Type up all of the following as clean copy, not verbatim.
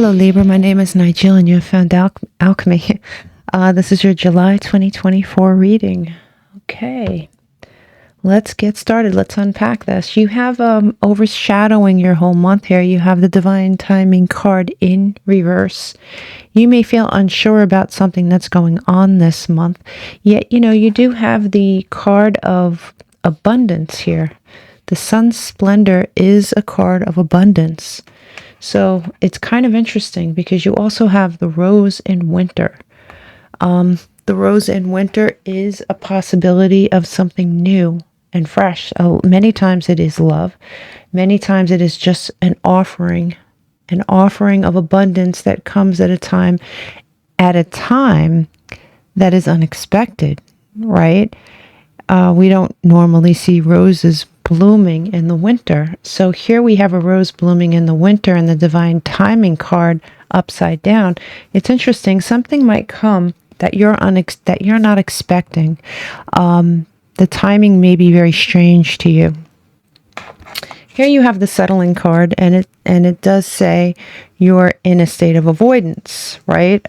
Hello Libra, my name is Nigel and you have found Alchemy. This is your July 2024 reading. Okay, let's get started. Let's unpack this. You have overshadowing your whole month here. You have the Divine Timing card in reverse. You may feel unsure about something that's going on this month, yet you do have the card of abundance here. The Sun's splendor is a card of abundance. So it's kind of interesting because you also have the Rose in winter. The Rose in winter is a possibility of something new and fresh. Many times it is love. Many times it is just an offering of abundance that comes at a time that is unexpected, right? We don't normally see roses blooming in the winter. So here we have a rose blooming in the winter and the Divine Timing card upside down. It's interesting. Something might come that you're not expecting. The timing may be very strange to you. Here you have the settling card, and it does say you're in a state of avoidance, right?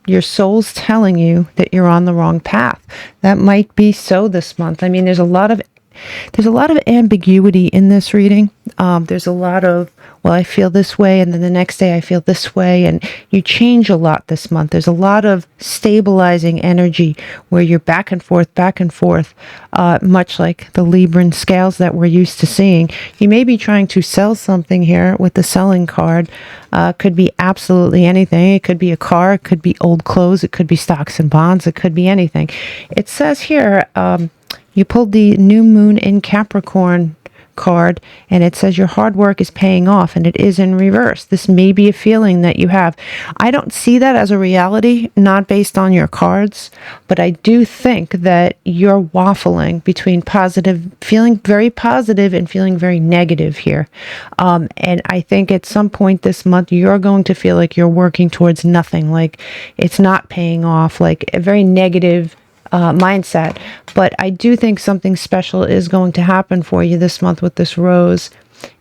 Your soul's telling you that you're on the wrong path. That might be so this month. I mean, there's a lot of ambiguity in this reading. There's a lot of, well, I feel this way, and then the next day I feel this way, and you change a lot this month. There's a lot of stabilizing energy where you're back and forth, much like the Libran scales that we're used to seeing. You may be trying to sell something here with the selling card. Could be absolutely anything. It could be a car, it could be old clothes, it could be stocks and bonds, it could be anything. It says here, you pulled the New Moon in Capricorn card, and it says your hard work is paying off, and it is in reverse. This may be a feeling that you have. I don't see that as a reality, not based on your cards, but I do think that you're waffling between feeling very positive and feeling very negative here. And I think at some point this month, you're going to feel like you're working towards nothing, like it's not paying off, like a very negative mindset. But I do think something special is going to happen for you this month with this rose,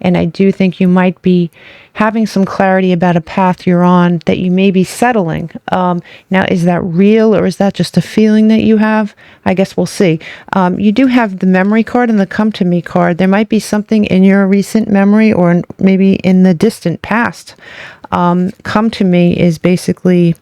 and I do think you might be having some clarity about a path you're on that you may be settling. Now, is that real, or is that just a feeling that you have? I guess we'll see. You do have the memory card and the come to me card. There might be something in your recent memory or maybe in the distant past. Come to me is basically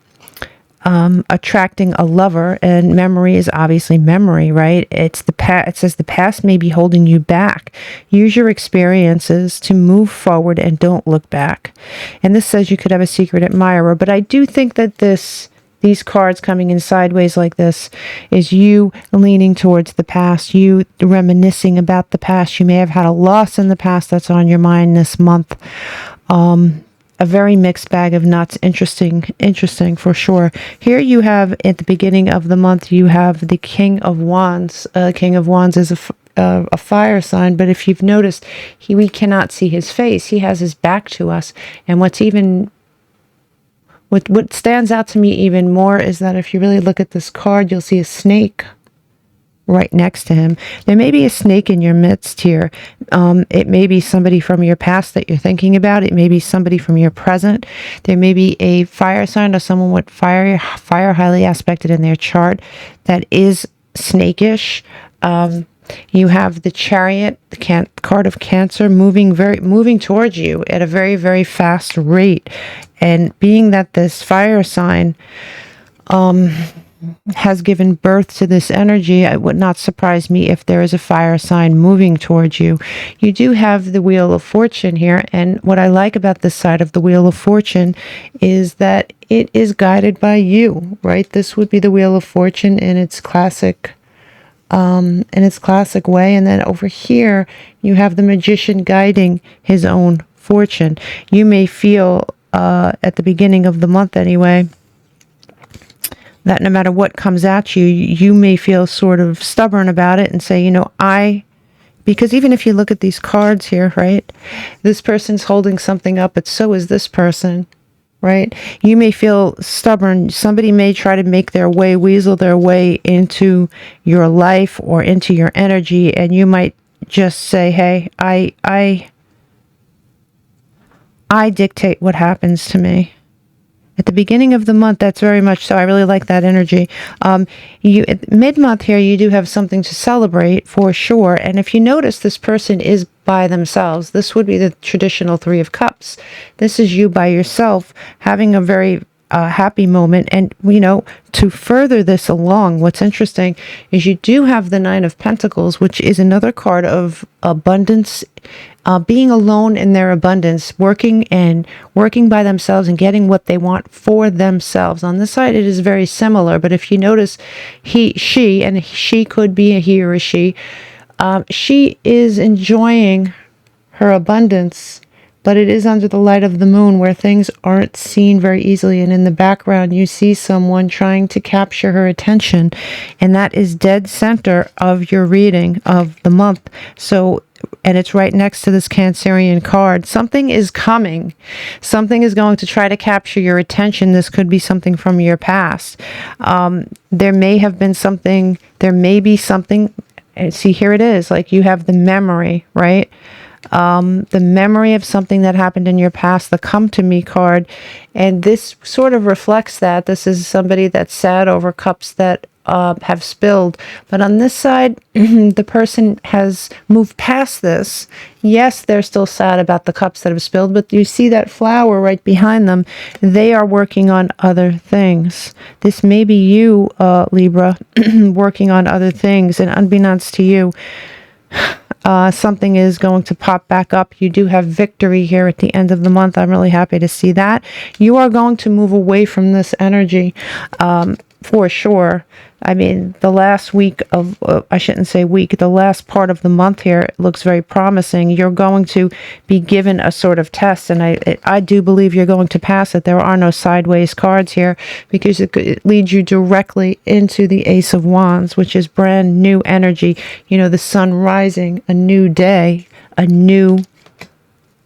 attracting a lover, and memory is obviously memory, right? It's the past. It says the past may be holding you back. Use your experiences to move forward and don't look back. And this says you could have a secret admirer, but I do think that these cards coming in sideways like this is you leaning towards the past, you reminiscing about the past. You may have had a loss in the past that's on your mind this month. A very mixed bag of nuts. Interesting for sure. Here you have, at the beginning of the month, you have the King of Wands. King of Wands is a fire sign, but if you've noticed, we cannot see his face. He has his back to us. And what stands out to me even more is that if you really look at this card, you'll see a snake right next to him. There may be a snake in your midst here. It may be somebody from your past that you're thinking about. It may be somebody from your present. There may be a fire sign or someone with fire highly aspected in their chart that is snakish. You have the Chariot, the card of Cancer, moving towards you at a very, very fast rate. And being that this fire sign has given birth to this energy, it would not surprise me if there is a fire sign moving towards you. You do have the Wheel of Fortune here, and what I like about this side of the Wheel of Fortune is that it is guided by you, right? This would be the Wheel of Fortune in its classic way, and then over here you have the Magician guiding his own fortune. You may feel at the beginning of the month anyway, that no matter what comes at you, you may feel sort of stubborn about it and say, because even if you look at these cards here, right, this person's holding something up, but so is this person, right? You may feel stubborn. Somebody may try to weasel their way into your life or into your energy, and you might just say, hey, I dictate what happens to me. At the beginning of the month, that's very much so. I really like that energy. You at mid-month here, you do have something to celebrate for sure. And if you notice, this person is by themselves. This would be the traditional Three of Cups. This is you by yourself having a very happy moment. And, you know, to further this along, what's interesting is you do have the Nine of Pentacles, which is another card of abundance, being alone in their abundance, working by themselves and getting what they want for themselves. On this side, it is very similar, but if you notice, she could be a he or a she is enjoying her abundance, but it is under the light of the moon where things aren't seen very easily. And in the background, you see someone trying to capture her attention. And that is dead center of your reading of the month. So, and it's right next to this Cancerian card. Something is coming. Something is going to try to capture your attention. This could be something from your past. There may have been something, there may be something. And see, here it is. Like you have the memory, right? The memory of something that happened in your past, the come to me card. And this sort of reflects that. This is somebody that's sad over cups that have spilled. But on this side, the person has moved past this. Yes, they're still sad about the cups that have spilled, but you see that flower right behind them. They are working on other things. This may be you, Libra, working on other things. And unbeknownst to you, something is going to pop back up. You do have victory here at the end of the month. I'm really happy to see that. You are going to move away from this energy for sure. I mean, the last week of, I shouldn't say week, the last part of the month here looks very promising. You're going to be given a sort of test, and I do believe you're going to pass it. There are no sideways cards here because it leads you directly into the Ace of Wands, which is brand new energy. You know, the sun rising, a new day, a new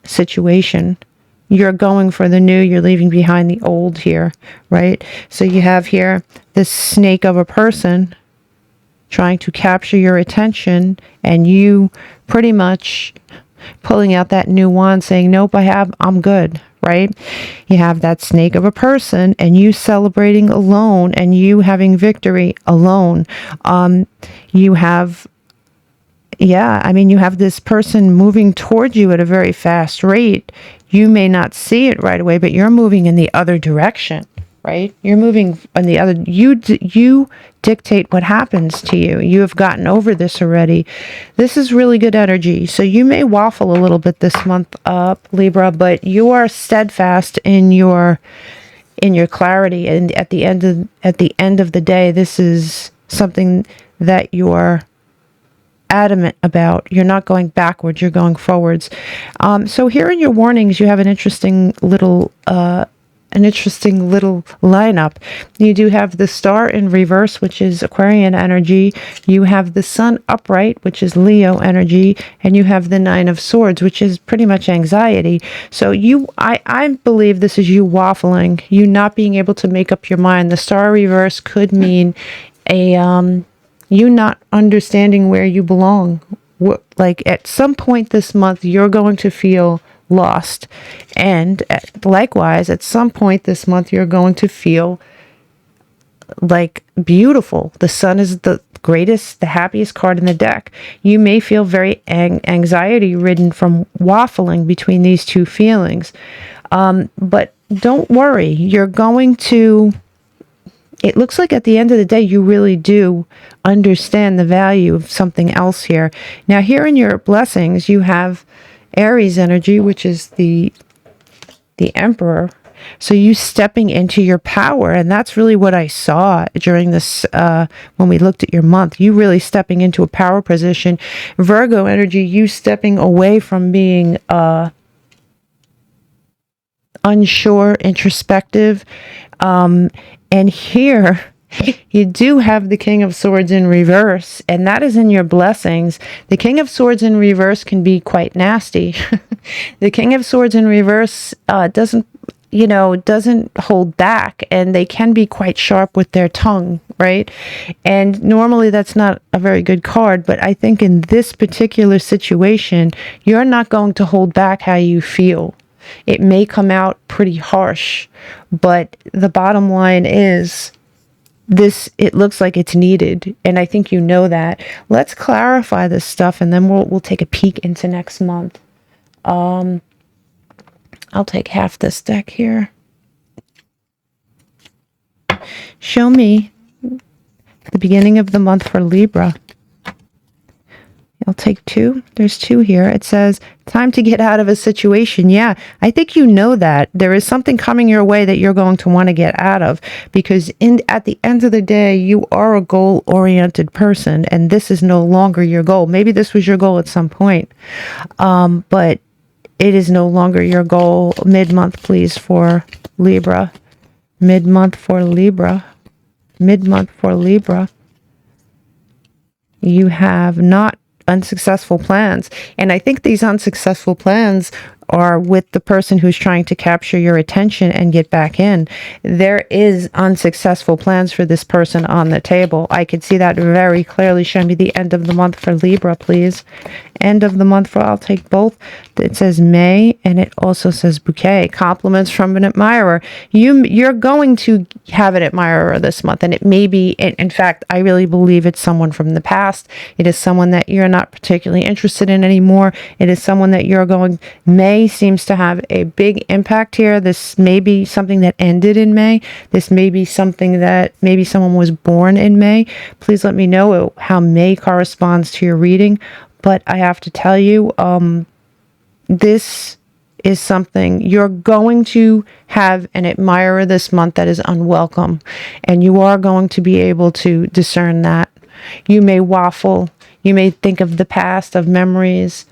situation. You're going for the new, you're leaving behind the old here, right? So you have here this snake of a person trying to capture your attention, and you pretty much pulling out that new wand saying, nope, I'm good, right? You have that snake of a person and you celebrating alone and you having victory alone. You have you have this person moving toward you at a very fast rate. You may not see it right away, but you're moving in the other direction, right? You're moving in the other. You dictate what happens to you. You have gotten over this already. This is really good energy. So you may waffle a little bit this month, Libra, but you are steadfast in your clarity. And at the end of the day, this is something that you're adamant about. You're not going backwards, you're going forwards. So here in your warnings, you have an interesting little lineup. You do have the star in reverse, which is Aquarian energy. You have the sun upright, which is Leo energy, and you have the Nine of Swords, which is pretty much anxiety. So I believe this is you waffling, you not being able to make up your mind. The star reverse could mean you not understanding where you belong. Like at some point this month, you're going to feel lost. And likewise, at some point this month, you're going to feel like beautiful. The sun is the greatest, the happiest card in the deck. You may feel very anxiety ridden from waffling between these two feelings. But don't worry, you're going to... It looks like at the end of the day, you really do understand the value of something else here. Now, here in your blessings, you have Aries energy, which is the Emperor. So you stepping into your power, and that's really what I saw during this, when we looked at your month. You really stepping into a power position. Virgo energy, you stepping away from being unsure, introspective, and here you do have the King of Swords in reverse, and that is in your blessings. The King of Swords in reverse can be quite nasty. The King of Swords in reverse doesn't hold back, and they can be quite sharp with their tongue, right? And normally that's not a very good card, but I think in this particular situation, you're not going to hold back how you feel. It may come out pretty harsh, but the bottom line is this, it looks like it's needed, and I think you know that. Let's clarify this stuff, and then we'll take a peek into next month. I'll take half this deck here. Show me the beginning of the month for Libra. I'll take two. There's two here. It says, time to get out of a situation. Yeah, I think you know that. There is something coming your way that you're going to want to get out of, because at the end of the day, you are a goal-oriented person, and this is no longer your goal. Maybe this was your goal at some point, but it is no longer your goal. Mid-month, please, for Libra. Mid-month for Libra. Mid-month for Libra. You have not unsuccessful plans. And I think these unsuccessful plans are with the person who's trying to capture your attention and get back in. There is unsuccessful plans for this person on the table. I could see that very clearly. Show me the end of the month for Libra, please. End of the month for, I'll take both. It says May, and it also says bouquet. Compliments from an admirer. You're going to have an admirer this month, and it may be, in fact, I really believe it's someone from the past. It is someone that you're not particularly interested in anymore. It is someone that you're going, May seems to have a big impact here. This may be something that ended in May. This may be something that maybe someone was born in May. Please let me know how May corresponds to your reading. But I have to tell you, this is something you're going to have an admirer this month that is unwelcome, and you are going to be able to discern that. You may waffle. You may think of the past, of memories.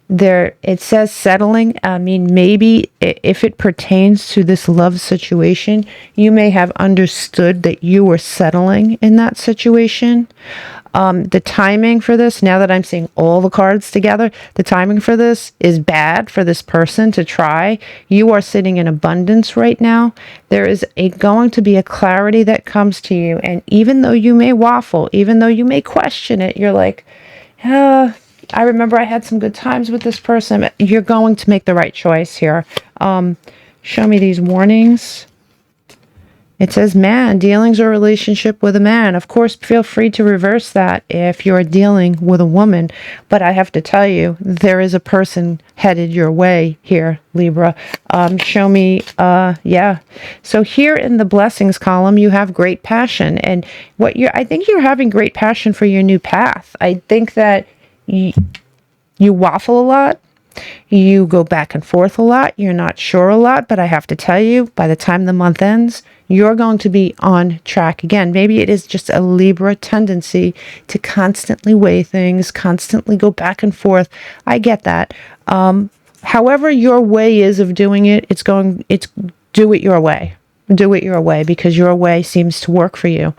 There, it says settling. I mean, maybe if it pertains to this love situation, you may have understood that you were settling in that situation. The timing for this, now that I'm seeing all the cards together, the timing for this is bad for this person to try. You are sitting in abundance right now. There is going to be a clarity that comes to you. And even though you may waffle, even though you may question it, you're like, I remember I had some good times with this person. You're going to make the right choice here. Show me these warnings. It says man, dealings or relationship with a man. Of course, feel free to reverse that if you're dealing with a woman. But I have to tell you, there is a person headed your way here, Libra. Show me, yeah. So here in the blessings column, you have great passion. And I think you're having great passion for your new path. I think that you waffle a lot. You go back and forth a lot. You're not sure a lot, but I have to tell you, by the time the month ends, you're going to be on track again. Maybe it is just a Libra tendency to constantly weigh things, constantly go back and forth. I get that. However your way is of doing it, it's do it your way. Do it your way, because your way seems to work for you.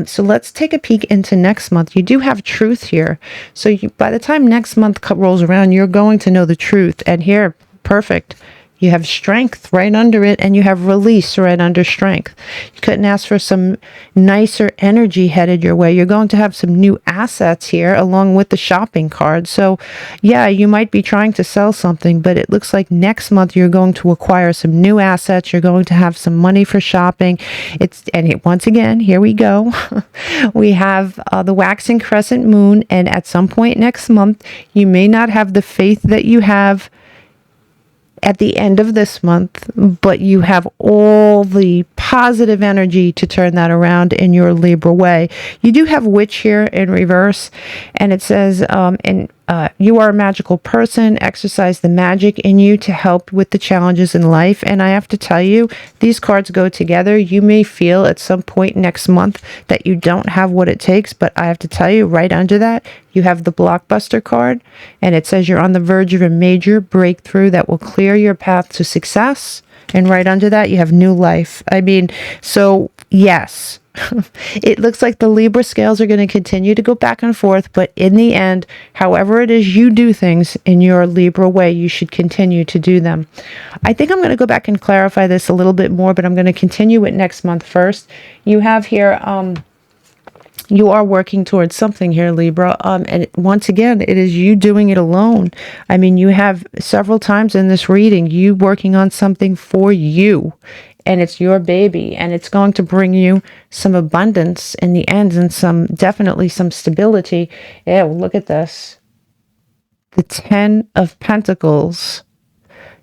So let's take a peek into next month. You do have truth here. So by the time next month rolls around, you're going to know the truth. And here, perfect. You have strength right under it, and you have release right under strength. You couldn't ask for some nicer energy headed your way. You're going to have some new assets here along with the shopping card. So yeah, you might be trying to sell something, but it looks like next month you're going to acquire some new assets. You're going to have some money for shopping. Once again, here we go. We have the waxing crescent moon, and at some point next month, you may not have the faith that you have at the end of this month, but you have all the positive energy to turn that around in your Libra way. You do have witch here in reverse, and it says, you are a magical person. Exercise the magic in you to help with the challenges in life. And I have to tell you, these cards go together. You may feel at some point next month that you don't have what it takes, but I have to tell you, right under that, you have the blockbuster card, and it says you're on the verge of a major breakthrough that will clear your path to success. And right under that, you have new life. I mean, so yes, it looks like the Libra scales are going to continue to go back and forth, but in the end, however it is you do things in your Libra way, you should continue to do them. I think I'm going to go back and clarify this a little bit more, but I'm going to continue with next month first. You have here, You are working towards something here, Libra. And once again, it is you doing it alone. I mean, you have several times in this reading, you working on something for you. And it's your baby. And it's going to bring you some abundance in the end and definitely some stability. Yeah, well, look at this. The 10 of Pentacles.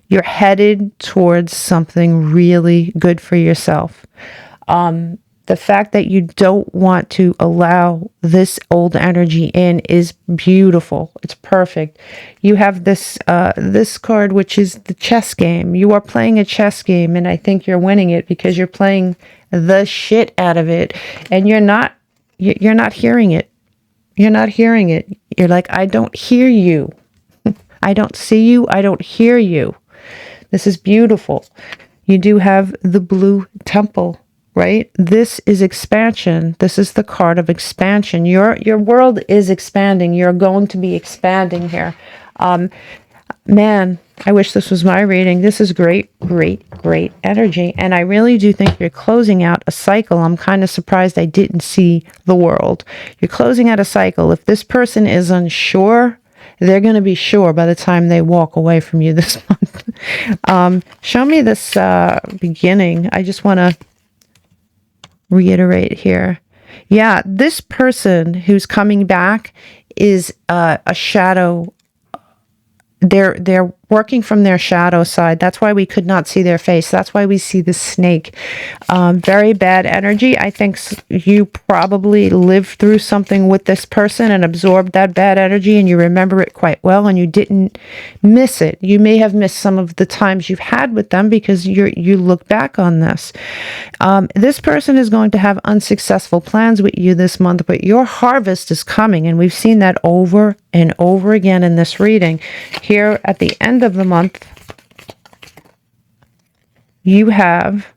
You're headed towards something really good for yourself. The fact that you don't want to allow this old energy in is beautiful. It's perfect. You have this this card, which is the chess game. You are playing a chess game, and I think you're winning it because you're playing the shit out of it, and you're not hearing it. You're not hearing it. You're like, I don't hear you. I don't see you. I don't hear you. This is beautiful. You do have the blue temple, right? This is expansion. This is the card of expansion. Your world is expanding. You're going to be expanding here. Man, I wish this was my reading. This is great, great, great energy. And I really do think you're closing out a cycle. I'm kind of surprised I didn't see the world. You're closing out a cycle. If this person is unsure, they're going to be sure by the time they walk away from you this month. Show me this beginning. I just want to reiterate here. Yeah, this person who's coming back is a shadow. They're working from their shadow side. That's why we could not see their face. That's why we see the snake. Very bad energy. I think you probably lived through something with this person and absorbed that bad energy, and you remember it quite well, and you didn't miss it. You may have missed some of the times you've had with them because you look back on this. This person is going to have unsuccessful plans with you this month, but your harvest is coming, and we've seen that over and over again in this reading. Here at the end of the month, you have,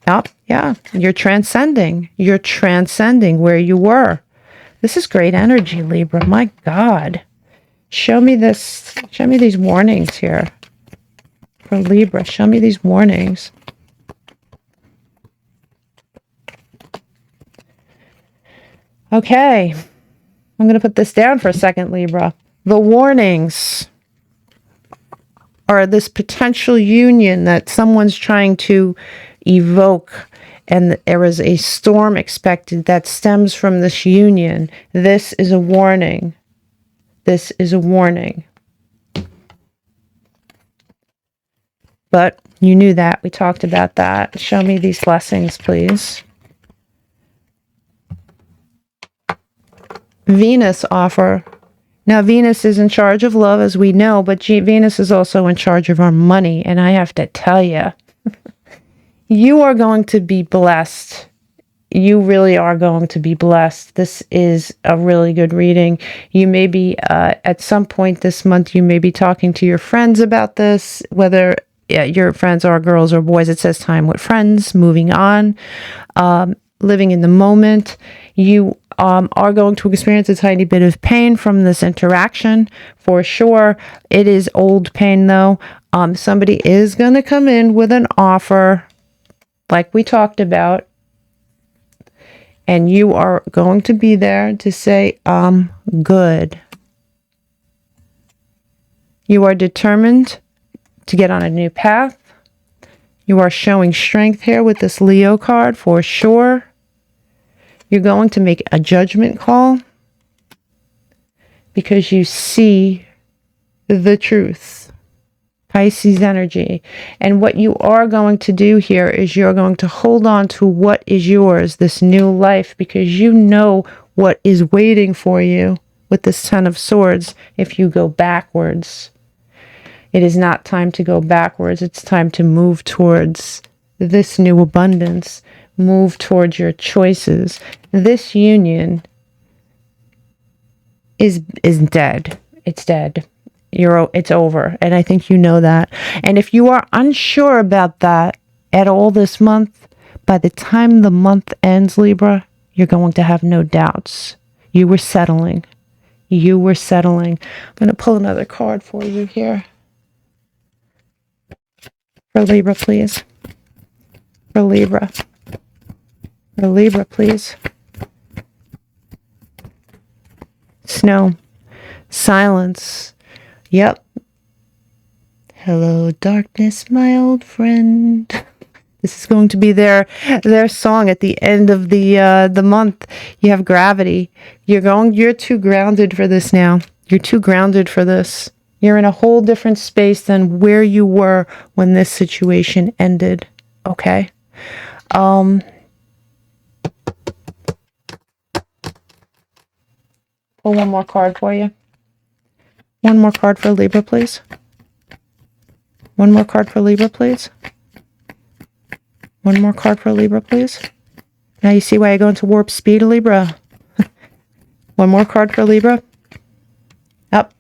oh, yeah, you're transcending where you were. This is great energy, Libra. My God. Show me this. Show me these warnings here for Libra. Show me these warnings. Okay. I'm going to put this down for a second, Libra. The warnings are this potential union that someone's trying to evoke, and there is a storm expected that stems from this union. This is a warning. This is a warning. But you knew that. We talked about that. Show me these blessings, please. Venus offer. Now, Venus is in charge of love, as we know, but Venus is also in charge of our money. And I have to tell you, you are going to be blessed. You really are going to be blessed. This is a really good reading. You may be, at some point this month, you may be talking to your friends about this, whether your friends are girls or boys. It says time with friends, moving on, living in the moment. You are going to experience a tiny bit of pain from this interaction, for sure. It is old pain, though. Somebody is going to come in with an offer, like we talked about, and you are going to be there to say, good. You are determined to get on a new path. You are showing strength here with this Leo card, for sure. You're going to make a judgment call because you see the truth. Pisces energy. And what you are going to do here is you're going to hold on to what is yours, this new life, because you know what is waiting for you with this Ten of Swords if you go backwards. It is not time to go backwards. It's time to move towards this new abundance. Move towards your choices. This union is dead. It's dead. It's over. And I think you know that. And if you are unsure about that at all this month, by the time the month ends, Libra, you're going to have no doubts. You were settling. You were settling. I'm going to pull another card for you here. For Libra, please. For Libra. For Libra, please. snow, silence. Yep. Hello, darkness, my old friend. This is going to be their song at the end of the month. You have gravity. You're too grounded for this now. You're too grounded for this. You're in a whole different space than where you were when this situation ended. Okay? Pull one more card for you. One more card for Libra, please. One more card for Libra, please. One more card for Libra, please. Now you see why I go into warp speed, Libra. One more card for Libra. Up.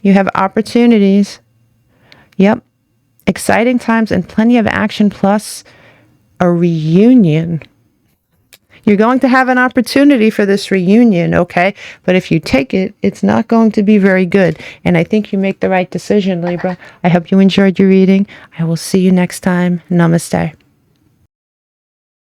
You have opportunities. Yep. Exciting times and plenty of action, plus a reunion. You're going to have an opportunity for this reunion, okay? But if you take it, it's not going to be very good. And I think you make the right decision, Libra. I hope you enjoyed your reading. I will see you next time. Namaste.